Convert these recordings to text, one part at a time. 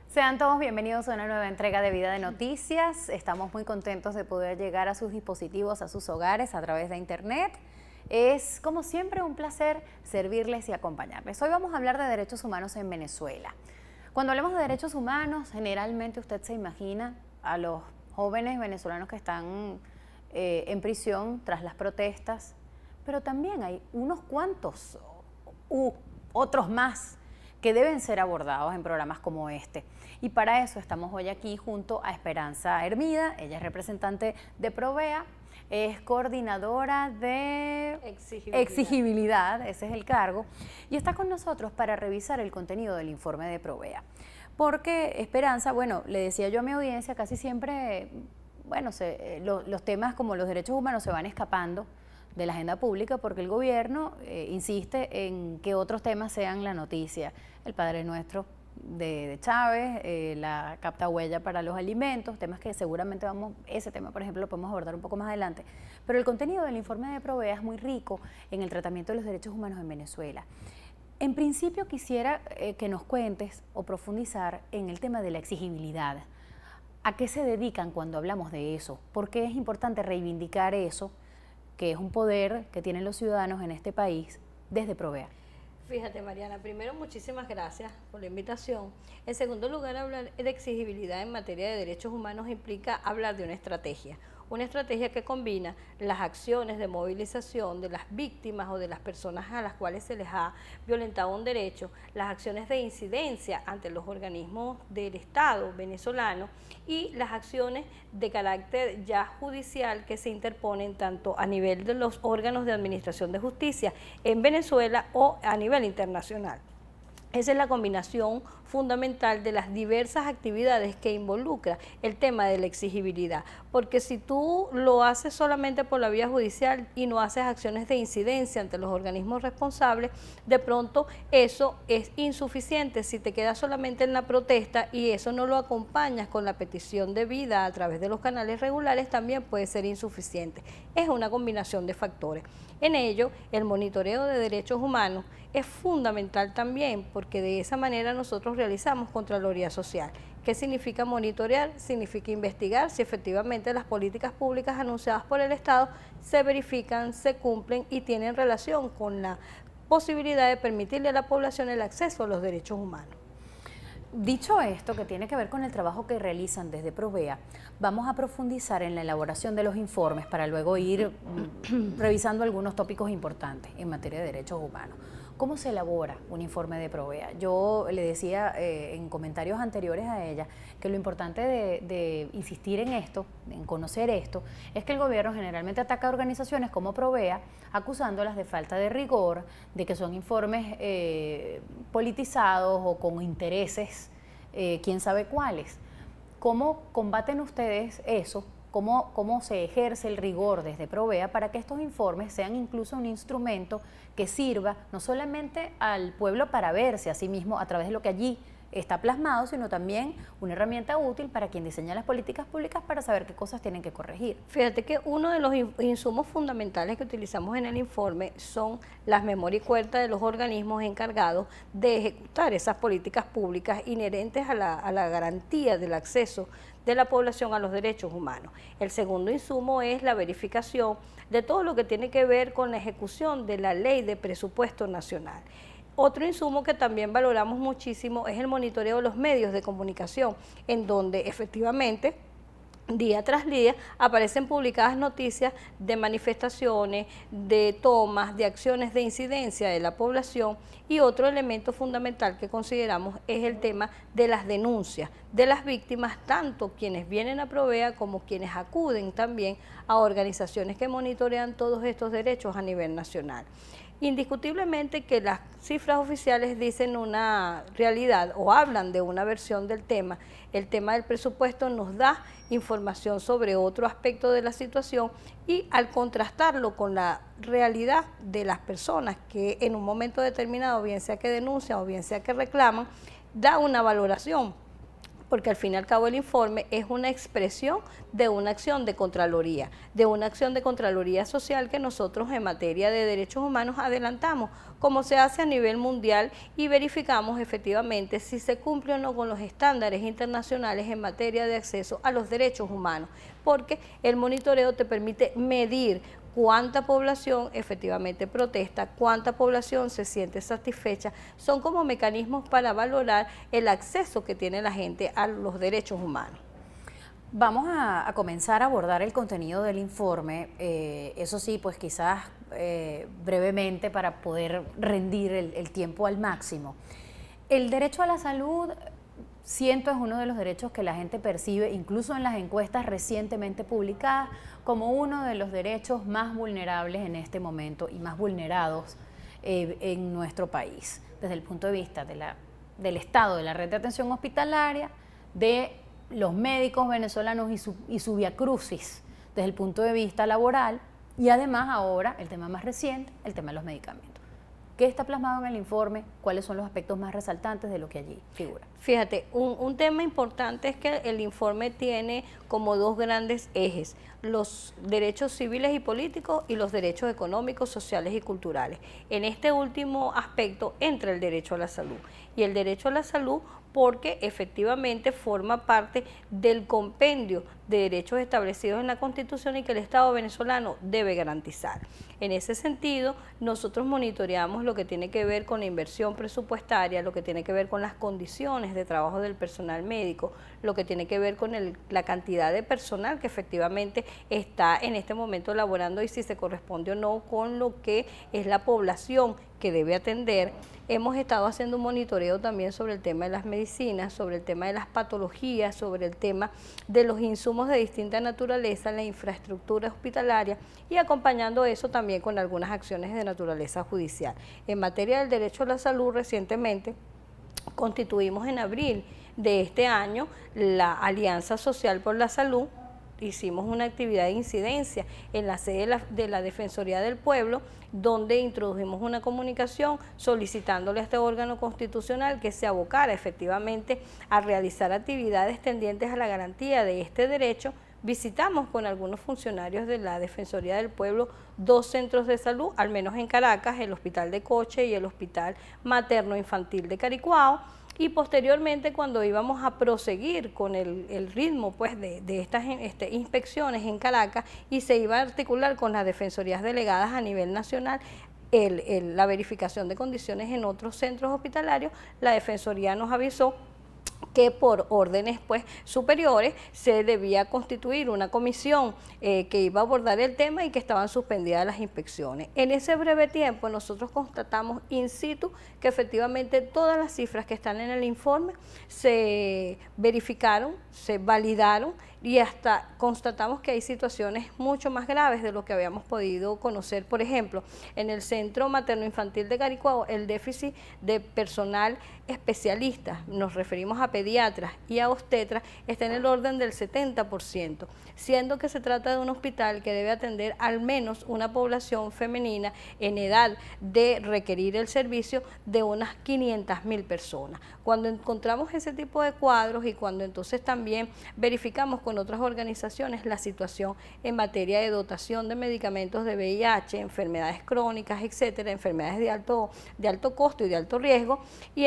Sean todos bienvenidos a una nueva entrega de Vida de Noticias. Estamos muy contentos de poder llegar a sus dispositivos, a sus hogares a través de internet. Es, como siempre, un placer servirles y acompañarles. Hoy vamos a hablar de derechos humanos en Venezuela. Cuando hablamos de derechos humanos, generalmente usted se imagina a los jóvenes venezolanos que están en prisión tras las protestas, pero también hay unos cuantos, otros más, que deben ser abordados en programas como este. Y para eso estamos hoy aquí junto a Esperanza Hermida. Ella es representante de Provea, es coordinadora de exigibilidad, ese es el cargo, y está con nosotros para revisar el contenido del informe de Provea. Porque Esperanza, bueno, le decía yo a mi audiencia, casi siempre, bueno, los temas como los derechos humanos se van escapando de la agenda pública porque el gobierno insiste en que otros temas sean la noticia. El Padre Nuestro de Chávez, la captahuella para los alimentos, temas que seguramente ese tema por ejemplo lo podemos abordar un poco más adelante, pero el contenido del informe de Provea es muy rico en el tratamiento de los derechos humanos en Venezuela. En principio quisiera que nos cuentes o profundizar en el tema de la exigibilidad. ¿A qué se dedican cuando hablamos de eso? ¿Por qué es importante reivindicar eso, que es un poder que tienen los ciudadanos en este país, desde Provea? Fíjate, Mariana, primero muchísimas gracias por la invitación. En segundo lugar, hablar de exigibilidad en materia de derechos humanos implica hablar de una estrategia que combina las acciones de movilización de las víctimas o de las personas a las cuales se les ha violentado un derecho, las acciones de incidencia ante los organismos del Estado venezolano y las acciones de carácter ya judicial que se interponen tanto a nivel de los órganos de administración de justicia en Venezuela o a nivel internacional. Esa es la combinación fundamental de las diversas actividades que involucra el tema de la exigibilidad, porque si tú lo haces solamente por la vía judicial y no haces acciones de incidencia ante los organismos responsables, de pronto eso es insuficiente si te quedas solamente en la protesta y eso no lo acompañas con la petición de vida a través de los canales regulares, también puede ser insuficiente. Es una combinación de factores. En ello, el monitoreo de derechos humanos es fundamental también porque de esa manera nosotros realizamos Contraloría Social. ¿Qué significa monitorear? Significa investigar si efectivamente las políticas públicas anunciadas por el Estado se verifican, se cumplen y tienen relación con la posibilidad de permitirle a la población el acceso a los derechos humanos. Dicho esto, que tiene que ver con el trabajo que realizan desde Provea, vamos a profundizar en la elaboración de los informes para luego ir revisando algunos tópicos importantes en materia de derechos humanos. ¿Cómo se elabora un informe de Provea? Yo le decía en comentarios anteriores a ella que lo importante de insistir en esto, en conocer esto, es que el gobierno generalmente ataca a organizaciones como Provea, acusándolas de falta de rigor, de que son informes politizados o con intereses, quién sabe cuáles. ¿Cómo combaten ustedes eso? ¿Cómo se ejerce el rigor desde Provea para que estos informes sean incluso un instrumento que sirva no solamente al pueblo para verse a sí mismo a través de lo que allí está plasmado, sino también una herramienta útil para quien diseña las políticas públicas para saber qué cosas tienen que corregir? Fíjate que uno de los insumos fundamentales que utilizamos en el informe son las memorias y cuentas de los organismos encargados de ejecutar esas políticas públicas inherentes a la garantía del acceso de la población a los derechos humanos. El segundo insumo es la verificación de todo lo que tiene que ver con la ejecución de la Ley de Presupuesto Nacional. Otro insumo que también valoramos muchísimo es el monitoreo de los medios de comunicación, en donde efectivamente día tras día aparecen publicadas noticias de manifestaciones, de tomas, de acciones de incidencia de la población, y otro elemento fundamental que consideramos es el tema de las denuncias de las víctimas, tanto quienes vienen a Provea como quienes acuden también a organizaciones que monitorean todos estos derechos a nivel nacional. Indiscutiblemente que las cifras oficiales dicen una realidad o hablan de una versión del tema. El tema del presupuesto nos da información sobre otro aspecto de la situación y al contrastarlo con la realidad de las personas que en un momento determinado, bien sea que denuncian o bien sea que reclaman, da una valoración porque al fin y al cabo el informe es una expresión de una acción de Contraloría, de una acción de Contraloría Social que nosotros en materia de derechos humanos adelantamos, como se hace a nivel mundial, y verificamos efectivamente si se cumple o no con los estándares internacionales en materia de acceso a los derechos humanos, porque el monitoreo te permite medir cuánta población efectivamente protesta, cuánta población se siente satisfecha. Son como mecanismos para valorar el acceso que tiene la gente a los derechos humanos. Vamos a comenzar a abordar el contenido del informe, eso sí, pues quizás brevemente para poder rendir el tiempo al máximo. El derecho a la salud, siento, es uno de los derechos que la gente percibe, incluso en las encuestas recientemente publicadas, como uno de los derechos más vulnerables en este momento y más vulnerados en nuestro país, desde el punto de vista del Estado, de la red de atención hospitalaria, de los médicos venezolanos y su viacrucis desde el punto de vista laboral, y además ahora el tema más reciente, el tema de los medicamentos. ¿Qué está plasmado en el informe? ¿Cuáles son los aspectos más resaltantes de lo que allí figura? Fíjate, un tema importante es que el informe tiene como dos grandes ejes: los derechos civiles y políticos y los derechos económicos, sociales y culturales. En este último aspecto entra el derecho a la salud, y el derecho a la salud porque efectivamente forma parte del compendio de derechos establecidos en la Constitución y que el Estado venezolano debe garantizar. En ese sentido, nosotros monitoreamos lo que tiene que ver con la inversión presupuestaria, lo que tiene que ver con las condiciones de trabajo del personal médico, lo que tiene que ver con la cantidad de personal que efectivamente está en este momento laborando y si se corresponde o no con lo que es la población que debe atender. Hemos estado haciendo un monitoreo también sobre el tema de las medicinas, sobre el tema de las patologías, sobre el tema de los insumos de distinta naturaleza, la infraestructura hospitalaria, y acompañando eso también con algunas acciones de naturaleza judicial. En materia del derecho a la salud, recientemente constituimos en abril de este año la Alianza Social por la Salud. Hicimos una actividad de incidencia en la sede de la Defensoría del Pueblo, donde introdujimos una comunicación solicitándole a este órgano constitucional que se abocara efectivamente a realizar actividades tendientes a la garantía de este derecho. Visitamos con algunos funcionarios de la Defensoría del Pueblo 2 centros de salud, al menos en Caracas, el Hospital de Coche y el Hospital Materno Infantil de Caricuao, y posteriormente cuando íbamos a proseguir con el ritmo pues, de estas inspecciones en Caracas y se iba a articular con las defensorías delegadas a nivel nacional, la verificación de condiciones en otros centros hospitalarios, la Defensoría nos avisó que por órdenes pues superiores se debía constituir una comisión que iba a abordar el tema y que estaban suspendidas las inspecciones. En ese breve tiempo nosotros constatamos in situ que efectivamente todas las cifras que están en el informe se verificaron, se validaron, y hasta constatamos que hay situaciones mucho más graves de lo que habíamos podido conocer. Por ejemplo, en el Centro Materno Infantil de Caricuao, el déficit de personal especialista, nos referimos a pediatras y a obstetras, está en el orden del 70%, siendo que se trata de un hospital que debe atender al menos una población femenina en edad de requerir el servicio de unas 500.000 personas. Cuando encontramos ese tipo de cuadros y cuando entonces también verificamos con otras organizaciones la situación en materia de dotación de medicamentos de VIH, enfermedades crónicas, etcétera, enfermedades de alto costo y de alto riesgo, y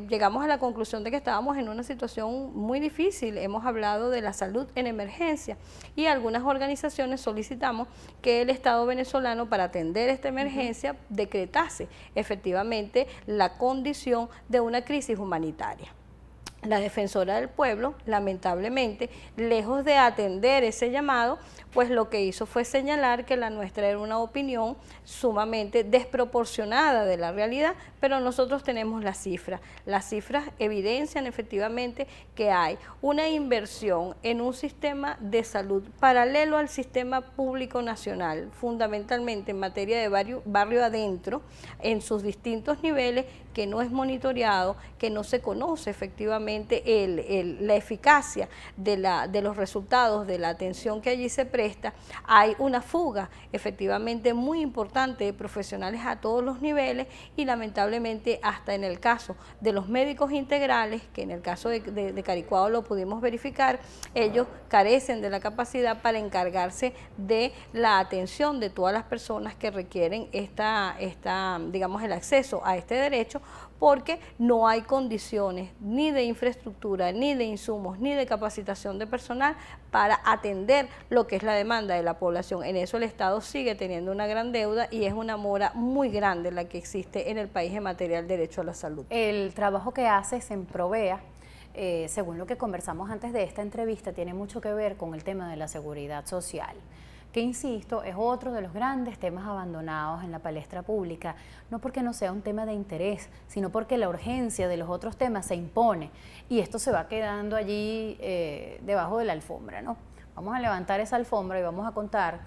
llegamos a la conclusión de que estábamos en una situación muy difícil. Hemos hablado de la salud en emergencia y algunas organizaciones solicitamos que el Estado venezolano, para atender esta emergencia, decretase efectivamente la condición de una crisis humanitaria. La Defensora del Pueblo, lamentablemente, lejos de atender ese llamado, pues lo que hizo fue señalar que la nuestra era una opinión sumamente desproporcionada de la realidad, pero nosotros tenemos las cifras. Las cifras evidencian efectivamente que hay una inversión en un sistema de salud paralelo al sistema público nacional, fundamentalmente en materia de barrio adentro, en sus distintos niveles, que no es monitoreado, que no se conoce efectivamente la eficacia de los resultados de la atención que allí se presta, hay una fuga efectivamente muy importante de profesionales a todos los niveles y lamentablemente hasta en el caso de los médicos integrales, que en el caso de Caricuao lo pudimos verificar, ellos carecen de la capacidad para encargarse de la atención de todas las personas que requieren digamos, el acceso a este derecho, porque no hay condiciones ni de infraestructura, ni de insumos, ni de capacitación de personal para atender lo que es la demanda de la población. En eso el Estado sigue teniendo una gran deuda y es una mora muy grande la que existe en el país en materia del derecho a la salud. El trabajo que haces en Provea, según lo que conversamos antes de esta entrevista, tiene mucho que ver con el tema de la seguridad social, que insisto, es otro de los grandes temas abandonados en la palestra pública, no porque no sea un tema de interés, sino porque la urgencia de los otros temas se impone y esto se va quedando allí debajo de la alfombra, ¿no? Vamos a levantar esa alfombra y vamos a contar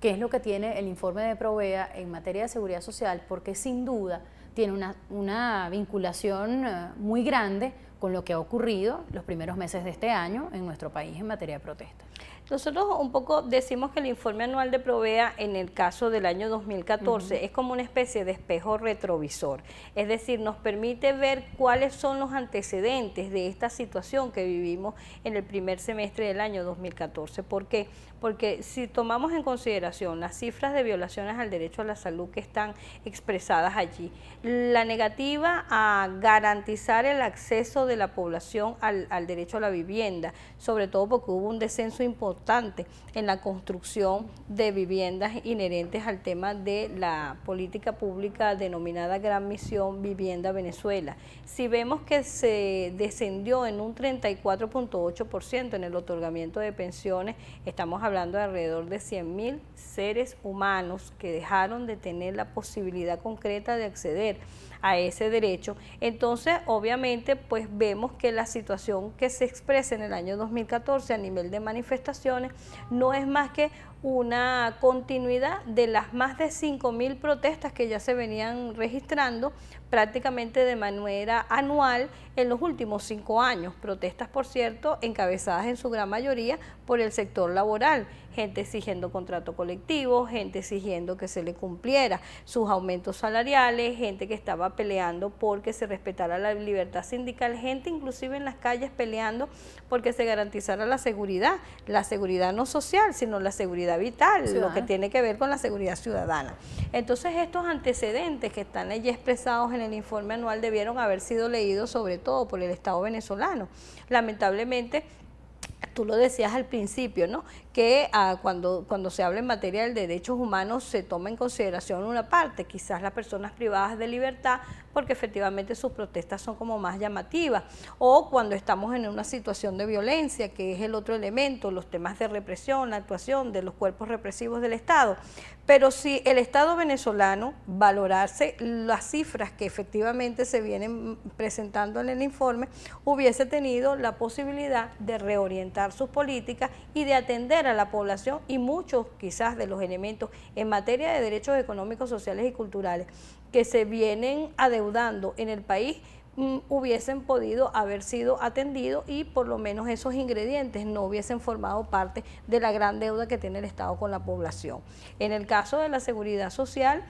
qué es lo que tiene el informe de Provea en materia de seguridad social, porque sin duda tiene una vinculación muy grande con lo que ha ocurrido los primeros meses de este año en nuestro país en materia de protesta. Nosotros un poco decimos que el informe anual de Provea en el caso del año 2014 es como una especie de espejo retrovisor, es decir, nos permite ver cuáles son los antecedentes de esta situación que vivimos en el primer semestre del año 2014. ¿Por qué? Porque si tomamos en consideración las cifras de violaciones al derecho a la salud que están expresadas allí, la negativa a garantizar el acceso de la población al derecho a la vivienda, sobre todo porque hubo un descenso importante en la construcción de viviendas inherentes al tema de la política pública denominada Gran Misión Vivienda Venezuela. Si vemos que se descendió en un 34.8% en el otorgamiento de pensiones, estamos hablando de alrededor de 100.000 seres humanos que dejaron de tener la posibilidad concreta de acceder a ese derecho. Entonces, obviamente, pues vemos que la situación que se expresa en el año 2014 a nivel de manifestaciones no es más que una continuidad de las más de 5.000 protestas que ya se venían registrando prácticamente de manera anual en los últimos 5 años. Protestas, por cierto, encabezadas en su gran mayoría por el sector laboral, gente exigiendo contrato colectivo, gente exigiendo que se le cumpliera sus aumentos salariales, gente que estaba peleando porque se respetara la libertad sindical, gente inclusive en las calles peleando porque se garantizara la seguridad no social, sino la seguridad vital, ciudadana, lo que tiene que ver con la seguridad ciudadana. Entonces estos antecedentes que están allí expresados en el informe anual debieron haber sido leídos sobre todo por el Estado venezolano. Lamentablemente, tú lo decías al principio, ¿no? Que cuando se habla en materia de derechos humanos se toma en consideración una parte, quizás las personas privadas de libertad, porque efectivamente sus protestas son como más llamativas, o cuando estamos en una situación de violencia, que es el otro elemento, los temas de represión, la actuación de los cuerpos represivos del Estado. Pero si el Estado venezolano valorase las cifras que efectivamente se vienen presentando en el informe, hubiese tenido la posibilidad de reorientar sus políticas y de atender a la población y muchos quizás de los elementos en materia de derechos económicos, sociales y culturales que se vienen adeudando en el país hubiesen podido haber sido atendidos y por lo menos esos ingredientes no hubiesen formado parte de la gran deuda que tiene el Estado con la población. En el caso de la seguridad social,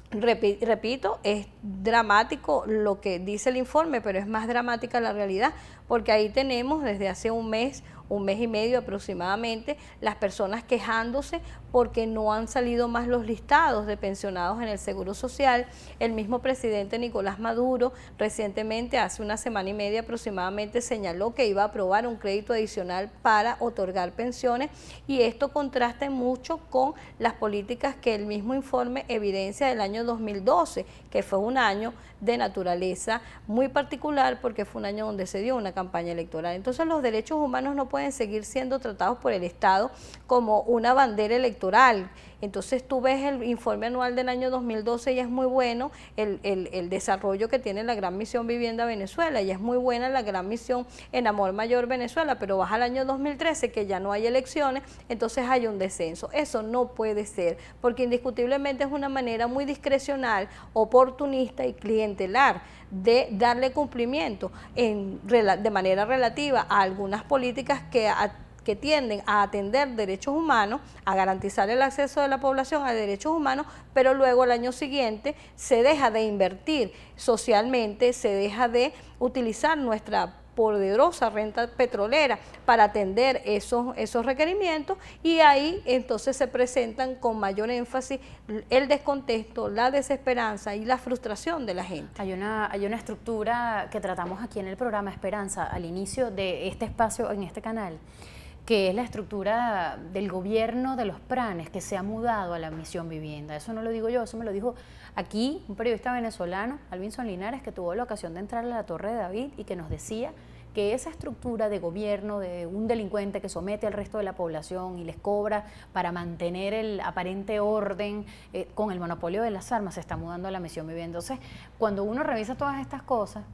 repito, es dramático lo que dice el informe, pero es más dramática la realidad, porque ahí tenemos desde hace un mes y medio aproximadamente, las personas quejándose porque no han salido más los listados de pensionados en el Seguro Social. El mismo presidente Nicolás Maduro recientemente, hace una semana y media aproximadamente, señaló que iba a aprobar un crédito adicional para otorgar pensiones y esto contrasta mucho con las políticas que el mismo informe evidencia del año 2012, que fue un año de naturaleza muy particular porque fue un año donde se dio una campaña electoral. Entonces los derechos humanos no pueden seguir siendo tratados por el Estado como una bandera electoral Entonces tú ves el informe anual del año 2012 y es muy bueno el desarrollo que tiene la Gran Misión Vivienda Venezuela, y es muy buena la Gran Misión en Amor Mayor Venezuela, pero vas al año 2013 que ya no hay elecciones, entonces hay un descenso. Eso no puede ser, porque indiscutiblemente es una manera muy discrecional, oportunista y clientelar de darle cumplimiento de manera relativa a algunas políticas que tienden a atender derechos humanos, a garantizar el acceso de la población a derechos humanos, pero luego el año siguiente se deja de invertir socialmente, se deja de utilizar nuestra poderosa renta petrolera para atender esos requerimientos, y ahí entonces se presentan con mayor énfasis el descontento, la desesperanza y la frustración de la gente. Hay una estructura que tratamos aquí en el programa Esperanza al inicio de este espacio en este canal, que es la estructura del gobierno de los planes que se ha mudado a la Misión Vivienda. Eso no lo digo yo, eso me lo dijo aquí un periodista venezolano, Alvinson Linares, que tuvo la ocasión de entrar a la Torre de David y que nos decía que esa estructura de gobierno de un delincuente que somete al resto de la población y les cobra para mantener el aparente orden con el monopolio de las armas se está mudando a la Misión Vivienda. Entonces, cuando uno revisa todas estas cosas,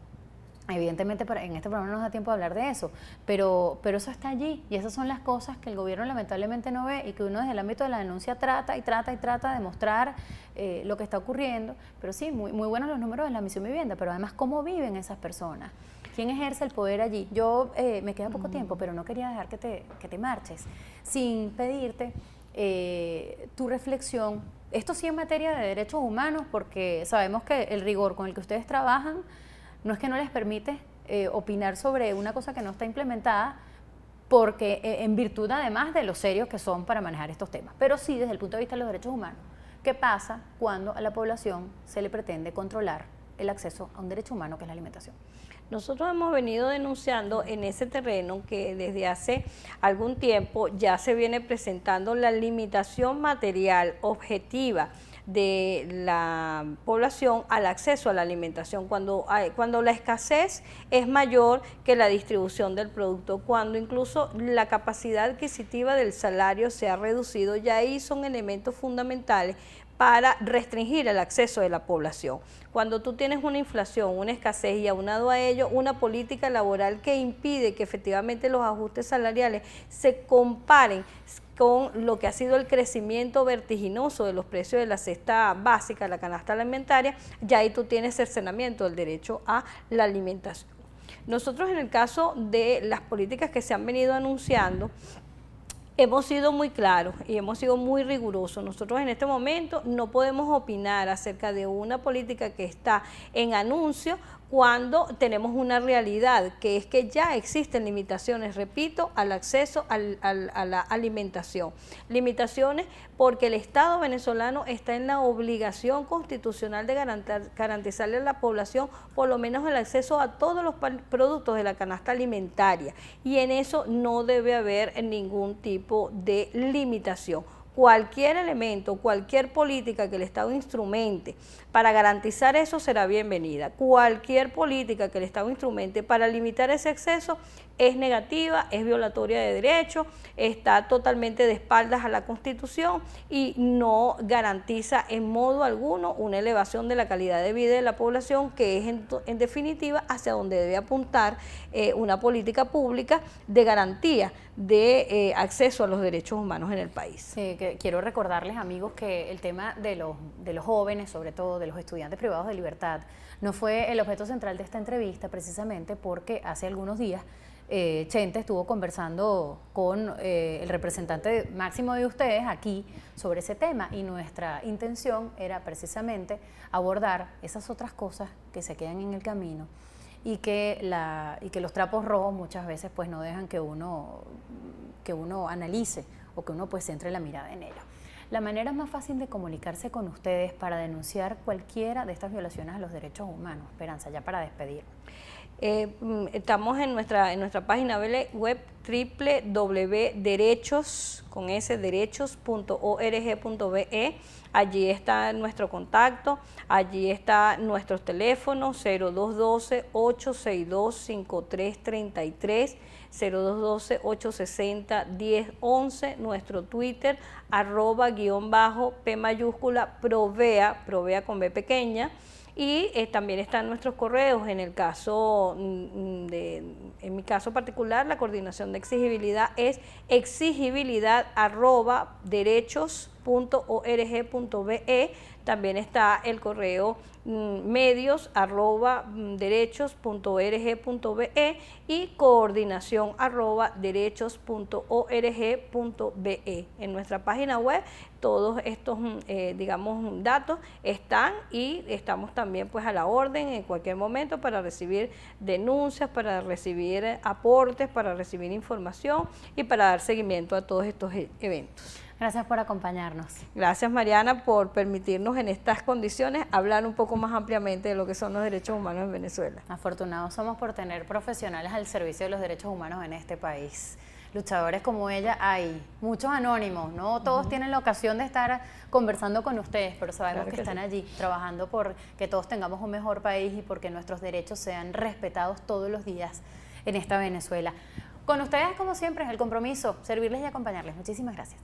evidentemente en este programa no nos da tiempo de hablar de eso, pero eso está allí, y esas son las cosas que el gobierno lamentablemente no ve y que uno desde el ámbito de la denuncia trata de mostrar lo que está ocurriendo. Pero sí, muy buenos los números de la Misión Vivienda, pero además cómo viven esas personas, quién ejerce el poder allí. Yo me queda poco tiempo, pero no quería dejar que te marches sin pedirte tu reflexión, esto sí en materia de derechos humanos, porque sabemos que el rigor con el que ustedes trabajan no es que no les permite opinar sobre una cosa que no está implementada, porque en virtud además de lo serios que son para manejar estos temas, pero sí desde el punto de vista de los derechos humanos. ¿Qué pasa cuando a la población se le pretende controlar el acceso a un derecho humano que es la alimentación? Nosotros hemos venido denunciando en ese terreno que desde hace algún tiempo ya se viene presentando la limitación material objetiva de la población al acceso a la alimentación, cuando la escasez es mayor que la distribución del producto, cuando incluso la capacidad adquisitiva del salario se ha reducido. Ya ahí son elementos fundamentales para restringir el acceso de la población. Cuando tú tienes una inflación, una escasez y aunado a ello una política laboral que impide que efectivamente los ajustes salariales se comparen con lo que ha sido el crecimiento vertiginoso de los precios de la cesta básica, la canasta alimentaria, ya ahí tú tienes cercenamiento del derecho a la alimentación. Nosotros en el caso de las políticas que se han venido anunciando, hemos sido muy claros y hemos sido muy rigurosos. Nosotros en este momento no podemos opinar acerca de una política que está en anuncio cuando tenemos una realidad, que es que ya existen limitaciones, repito, al acceso a la alimentación. Limitaciones porque el Estado venezolano está en la obligación constitucional de garantizarle a la población por lo menos el acceso a todos los productos de la canasta alimentaria, y en eso no debe haber ningún tipo de limitación. Cualquier elemento, cualquier política que el Estado instrumente para garantizar eso será bienvenida. Cualquier política que el Estado instrumente para limitar ese acceso es negativa, es violatoria de derechos, está totalmente de espaldas a la Constitución y no garantiza en modo alguno una elevación de la calidad de vida de la población, que es en definitiva hacia donde debe apuntar una política pública de garantía de acceso a los derechos humanos en el país. Sí, que quiero recordarles, amigos, que el tema de los jóvenes, sobre todo de los estudiantes privados de libertad, no fue el objeto central de esta entrevista, precisamente porque hace algunos días Chente estuvo conversando con el representante máximo de ustedes aquí sobre ese tema, y nuestra intención era precisamente abordar esas otras cosas que se quedan en el camino y que los trapos rojos muchas veces pues no dejan que uno analice o que uno pues centre la mirada en ello. La manera más fácil de comunicarse con ustedes para denunciar cualquiera de estas violaciones a los derechos humanos, Esperanza, ya para despedir. Estamos en nuestra página web www.derechos.org.be. Allí está nuestro contacto, allí está nuestros teléfonos 0212-862-5333, 0212-860-1011, nuestro Twitter, @ _P mayúscula Provea con B pequeña. Y también están nuestros correos. En el caso en mi caso particular, la coordinación de exigibilidad es exigibilidad@derechos.org.be. También está el correo medios@derechos.org.be y coordinación@derechos.org.be. En nuestra página web todos estos digamos datos están, y estamos también pues a la orden en cualquier momento para recibir denuncias, para recibir aportes, para recibir información y para dar seguimiento a todos estos eventos. Gracias por acompañarnos. Gracias, Mariana, por permitirnos en estas condiciones hablar un poco más ampliamente de lo que son los derechos humanos en Venezuela. Afortunados somos por tener profesionales al servicio de los derechos humanos en este país. Luchadores como ella hay, muchos anónimos, no todos tienen la ocasión de estar conversando con ustedes, pero sabemos que están allí trabajando por que todos tengamos un mejor país y porque nuestros derechos sean respetados todos los días en esta Venezuela. Con ustedes, como siempre, es el compromiso, servirles y acompañarles. Muchísimas gracias.